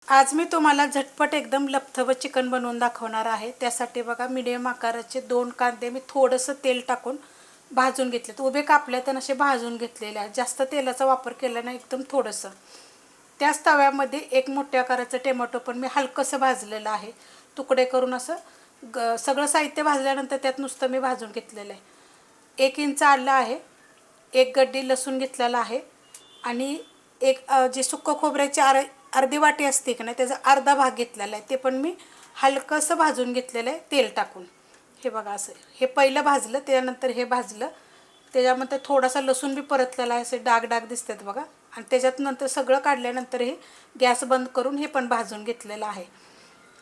आज मी तुम्हाला झटपट एकदम लपथबं चिकन बनवून दाखवणार आहे। त्यासाठी बघा मीडियम आकाराचे 2 कांदे मी थोडंसं तेल टाकून भाजून घेतलेत। उभे कापले तर असे भाजून घेतलेले आहेत, जास्त तेलाचा वापर केला नाही, एकदम थोडंसं। त्याच तव्यामध्ये एक मोठ्या आकाराचं टोमॅटो पण मी हलकंसं भाजलेलं आहे, तुकडे करून असं सगळं साहित्य भाजल्यानंतर त्यात नुसतं मी भाजून घेतलेलं आहे। 1 इंच आलं आहे, 1 गड्डी लसूण घेतलेला आहे आणि एक जे सुक्क खोबऱ्याची अर्धी वाटी असते की नाही त्याचा अर्धा भाग घेतलेला आहे, ते पण मी हलकंसं भाजून घेतलेलं आहे तेल टाकून। हे बघा असं हे पहिलं भाजलं, त्यानंतर हे भाजलं, त्याच्यामध्ये थोडासा लसूण बी परतलेला आहे, असे डाग डाग दिसतात बघा। आणि त्याच्यात नंतर सगळं काढल्यानंतर हे गॅस बंद करून हे पण भाजून घेतलेलं आहे।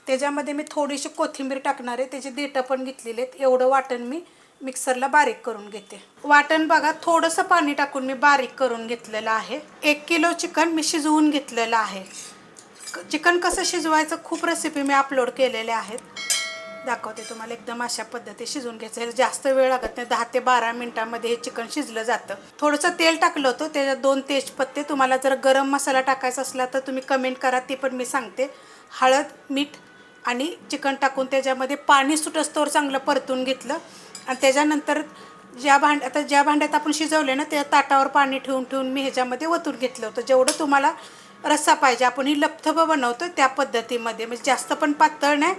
त्याच्यामध्ये मी थोडीशी कोथिंबीर टाकणार आहे, त्याची देठं पण घेतलेली आहेत। एवढं वाटण मी मिक्सरला बारीक करून घेते। वाटण बघा थोडंसं पाणी टाकून मी बारीक करून घेतलेलं आहे। 1 किलो चिकन मी शिजवून घेतलेलं आहे। चिकन कसं शिजवायचं खूप रेसिपी मी अपलोड केलेल्या आहेत, दाखवते तुम्हाला। एकदम अशा पद्धतीने शिजवून घ्यायचं, जास्त वेळ लागत नाही, 10 ते 12 मिनिटांमध्ये हे चिकन शिजलं जातं। थोडंसं तेल टाकलं होतं, त्याच्यात 2 तेजपत्ते, तुम्हाला जर गरम मसाला टाकायचा असला तर तुम्ही कमेंट करा, ती पण मी सांगते। हळद, मीठ आणि चिकन टाकून त्याच्यामध्ये पाणी सुटस्तोवर चांगलं परतून घेतलं। आणि त्याच्यानंतर ज्या भांड्यात आपण शिजवले ना त्या ताटावर पाणी ठेवून ठेवून मी ह्याच्यामध्ये ओतून घेतलं होतं, जेवढं तुम्हाला रस्सा पाहिजे। आपण ही लपथबं बनवतो त्या पद्धतीमध्ये, म्हणजे जास्त पण पातळ नाही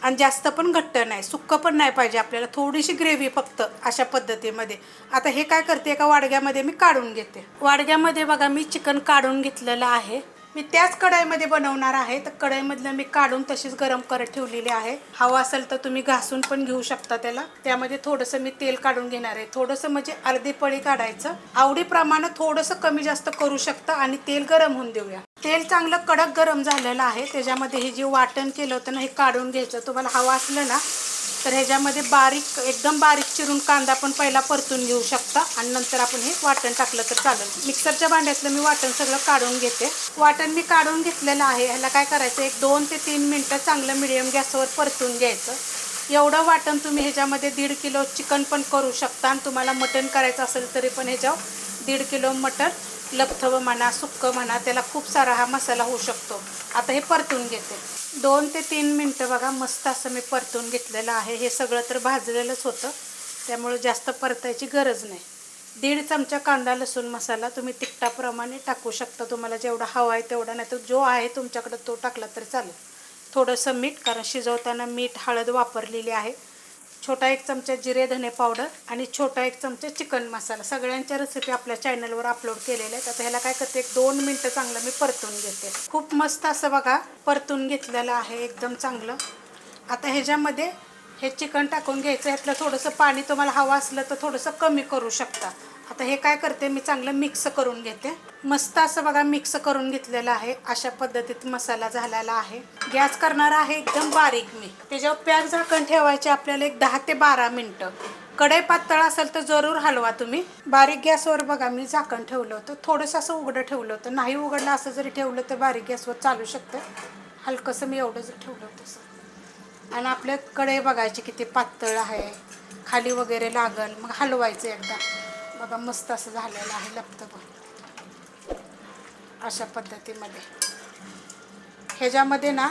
आणि जास्त पण घट्ट नाही, सुक्कं पण नाही पाहिजे आपल्याला, थोडीशी ग्रेव्ही फक्त अशा पद्धतीमध्ये। आता हे काय करते, एका वाडग्यामध्ये मी काढून घेते। वाडग्यामध्ये बघा मी चिकन काढून घेतलेलं आहे। मी त्याच कढईमध्ये बनवणार आहे, तर कढईमधलं मी काढून तशीच गरम करत ठेवलेली आहे। हवा असेल तर तुम्ही घासून पण घेऊ शकता त्याला। त्यामध्ये थोडंसं मी तेल काढून घेणार आहे, थोडंसं म्हणजे अर्धी पळी काढायचं, आवडीप्रमाणे थोडंसं कमी जास्त करू शकता। आणि तेल गरम होऊन देऊया। तेल चांगलं कडक गरम झालेलं आहे, त्याच्यामध्ये हे जे वाटण केलं होतं ना हे काढून घ्यायचं। तुम्हाला हवा असलं ना तर ह्याच्यामध्ये एकदम बारीक चिरून कांदा पण पहिला परतून घेऊ शकता आणि नंतर आपण हे वाटण टाकलं तर चालेल। मिक्सरच्या भांड्यातलं मी वाटण सगळं काढून घेते। वाटण मी काढून घेतलेलं आहे, ह्याला काय करायचं, एक 2 ते 3 मिनटं चांगलं मीडियम गॅसवर परतून घ्यायचं। एवढं वाटण तुम्ही ह्याच्यामध्ये 1.5 किलो चिकन पण करू शकता, आणि तुम्हाला मटण करायचं असेल तरी पण ह्याच्यावर 1.5 किलो मटण, लपथबं म्हणा, सुक्कं म्हणा, त्याला खूप सारा हा मसाला होऊ शकतो। आता हे परतून घेते 2 ते 3 मिनटं बघा, मस्त असं मी परतून घेतलेलं आहे। हे सगळं तर भाजलेलंच होतं, त्यामुळे जास्त परतायची गरज नाही। 1.5 चमचा कांदा लसूण मसाला तुम्ही तिखटाप्रमाणे टाकू शकता, तुम्हाला जेवढा हवा आहे तेवढा, नाही तर जो आहे तुमच्याकडे तो टाकला तर चालेल। थोडंसं मीठ, कारण शिजवताना मीठ हळद वापरलेली आहे। छोटा 1 चमचा जिरे धने पावडर आणि छोटा 1 चमचा चिकन मसाला, सगळ्यांच्या रेसिपी आपल्या चॅनलवर अपलोड केलेल्या आहेत। आता ह्याला काय करते, 1-2 मिनटं चांगलं मी परतून घेते। खूप मस्त असं बघा परतून घेतलेलं आहे एकदम चांगलं। आता ह्याच्यामध्ये हे चिकन टाकून घ्यायचं, ह्यातलं थोडंसं पाणी तुम्हाला हवं असलं तर थोडंसं कमी करू शकता। आता हे काय करते, मी चांगलं मिक्स करून घेते। मस्त असं बघा मिक्स करून घेतलेलं आहे, अशा पद्धतीत मसाला झालेला आहे। गॅस करणार आहे एकदम बारीक मी, त्याच्यावर पॅक झाकण ठेवायचे आपल्याला एक 10 ते 12 मिनटं। कढई पातळ असेल तर जरूर हलवा तुम्ही। बारीक गॅसवर बघा मी झाकण ठेवलं होतं, थोडंसं असं उघडं ठेवलं होतं, नाही उघडलं असं जरी ठेवलं तर बारीक गॅसवर चालू शकतं। हलकंसं मी एवढं जर ठेवलं तसं, आणि आपल्या कढई बघायची किती पातळ आहे, खाली वगैरे लागल, मग हलवायचं एकदा। बघा मस्त असं झालेलं आहे लपथबं अशा पद्धतीमध्ये। ह्याच्यामध्ये ना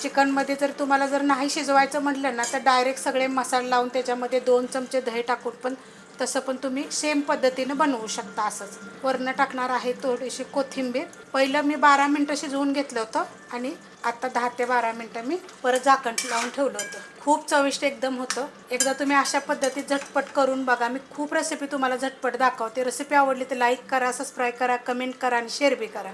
चिकनमध्ये जर तुम्हाला जर नाही शिजवायचं म्हटलं ना तर डायरेक्ट सगळे मसाले लावून त्याच्यामध्ये 2 चमचे दही टाकून पण तसं पण तुम्ही सेम पद्धतीनं बनवू शकता। असंच वरनं टाकणार आहे थोडीशी कोथिंबीर। पहिलं मी 12 मिनटं शिजवून घेतलं होतं आणि आता 10 ते 12 मिनटं मी परत झाकण लावून ठेवलं होतं। खूप चविष्ट एकदम होतं, एकदा तुम्ही अशा पद्धतीत झटपट करून बघा। मी खूप रेसिपी तुम्हाला झटपट दाखवते। रेसिपी आवडली तर लाईक करा, सबस्क्राईब करा, कमेंट करा आणि शेअर बी करा।